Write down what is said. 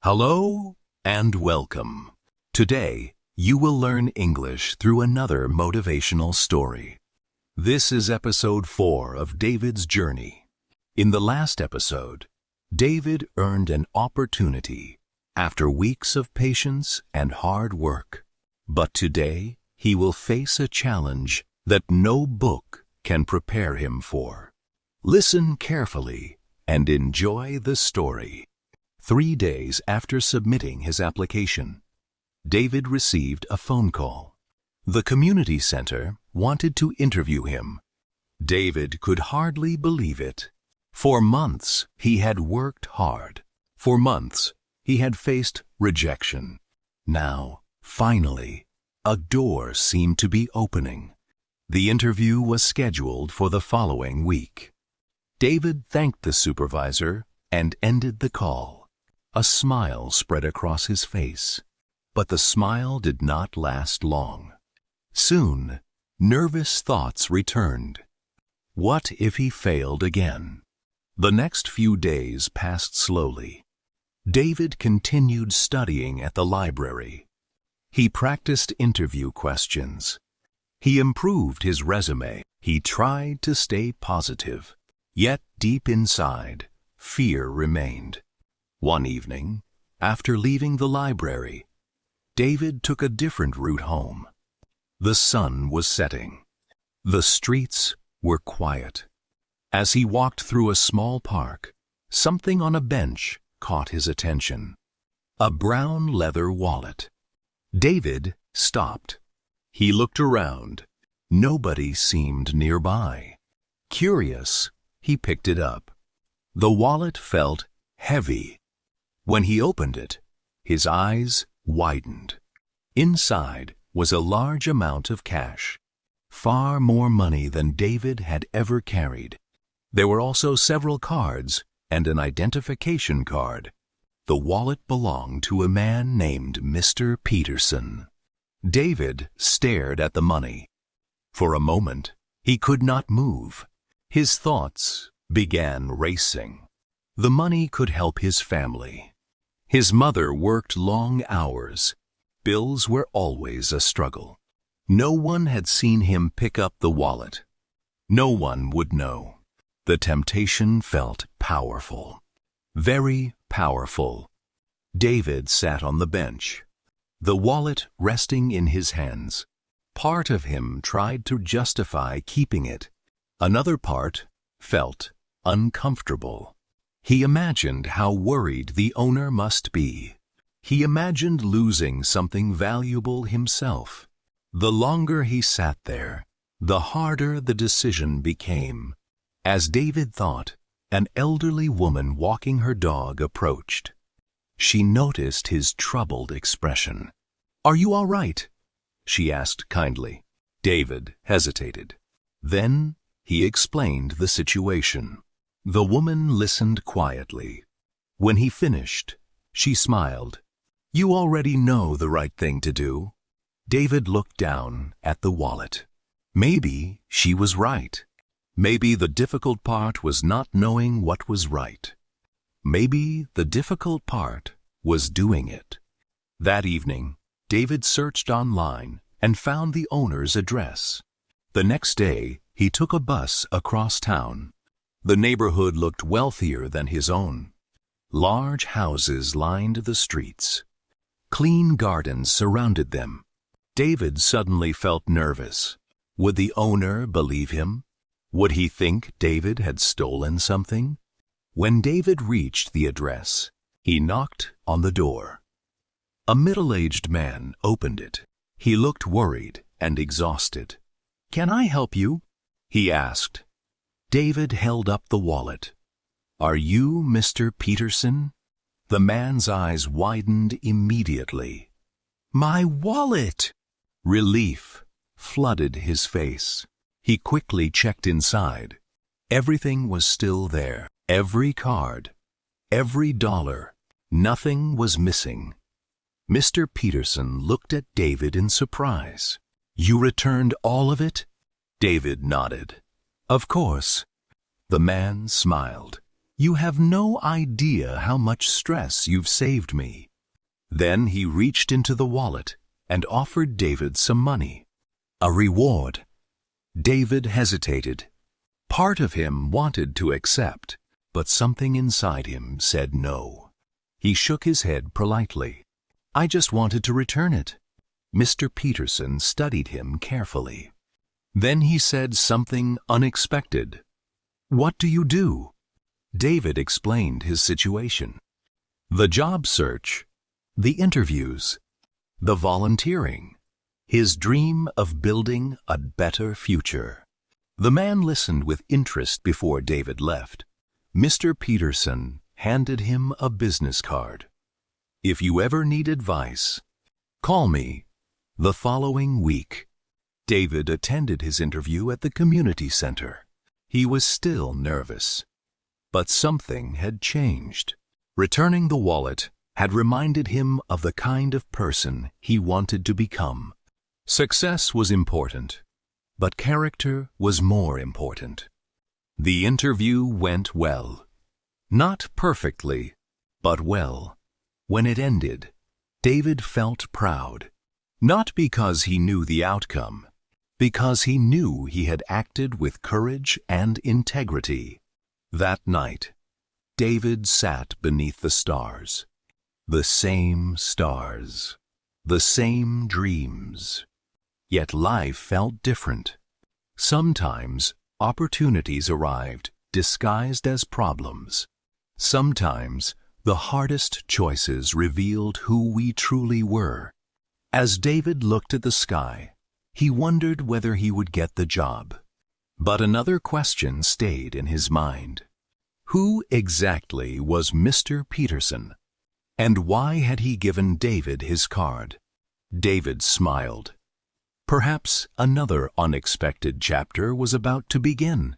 Hello and welcome. Today, you will learn English through another motivational story. This is episode 4 of David's journey. In the last episode, David earned an opportunity after weeks of patience and hard work. But today, he will face a challenge that no book can prepare him for. Listen carefully and enjoy the story. 3 days after submitting his application, David received a phone call. The community center wanted to interview him. David could hardly believe it. For months, he had worked hard. For months, he had faced rejection. Now, finally, a door seemed to be opening. The interview was scheduled for the following week. David thanked the supervisor and ended the call. A smile spread across his face, but the smile did not last long. Soon, nervous thoughts returned. What if he failed again? The next few days passed slowly. David continued studying at the library. He practiced interview questions. He improved his resume. He tried to stay positive. Yet deep inside, fear remained. One evening, after leaving the library, David took a different route home. The sun was setting. The streets were quiet. As he walked through a small park, something on a bench caught his attention. A brown leather wallet. David stopped. He looked around. Nobody seemed nearby. Curious, he picked it up. The wallet felt heavy. When he opened it, his eyes widened. Inside was a large amount of cash, far more money than David had ever carried. There were also several cards and an identification card. The wallet belonged to a man named Mr. Peterson. David stared at the money. For a moment, he could not move. His thoughts began racing. The money could help his family. His mother worked long hours. Bills were always a struggle. No one had seen him pick up the wallet. No one would know. The temptation felt powerful. Very powerful. David sat on the bench, the wallet resting in his hands. Part of him tried to justify keeping it. Another part felt uncomfortable. He imagined how worried the owner must be. He imagined losing something valuable himself. The longer he sat there, the harder the decision became. As David thought, an elderly woman walking her dog approached. She noticed his troubled expression. "Are you all right?" she asked kindly. David hesitated. Then he explained the situation. The woman listened quietly. When he finished, she smiled. "You already know the right thing to do." David looked down at the wallet. Maybe she was right. Maybe the difficult part was not knowing what was right. Maybe the difficult part was doing it. That evening, David searched online and found the owner's address. The next day, he took a bus across town. The neighborhood looked wealthier than his own. Large houses lined the streets. Clean gardens surrounded them. David suddenly felt nervous. Would the owner believe him? Would he think David had stolen something? When David reached the address, he knocked on the door. A middle-aged man opened it. He looked worried and exhausted. "Can I help you?" he asked. David held up the wallet. "Are you Mr. Peterson?" The man's eyes widened immediately. "My wallet!" Relief flooded his face. He quickly checked inside. Everything was still there. Every card, every dollar. Nothing was missing. Mr. Peterson looked at David in surprise. "You returned all of it?" David nodded. "Of course." The man smiled. You have no idea how much stress you've saved me." Then he reached into the wallet and offered David some money. A reward. David hesitated. Part of him wanted to accept, but something inside him said no. He shook his head politely. "I just wanted to return it." Mr. Peterson studied him carefully. Then he said something unexpected. "What do you do?" David explained his situation. The job search, the interviews, the volunteering, his dream of building a better future. The man listened with interest before David left. Mr. Peterson handed him a business card. "If you ever need advice, call me." The following week, David attended his interview at the community center. He was still nervous, but something had changed. Returning the wallet had reminded him of the kind of person he wanted to become. Success was important, but character was more important. The interview went well. Not perfectly, but well. When it ended, David felt proud. Not because he knew the outcome, because he knew he had acted with courage and integrity. That night, David sat beneath the stars. The same stars, the same dreams. Yet life felt different. Sometimes opportunities arrived disguised as problems. Sometimes the hardest choices revealed who we truly were. As David looked at the sky, he wondered whether he would get the job. But another question stayed in his mind. Who exactly was Mr. Peterson? And why had he given David his card? David smiled. Perhaps another unexpected chapter was about to begin.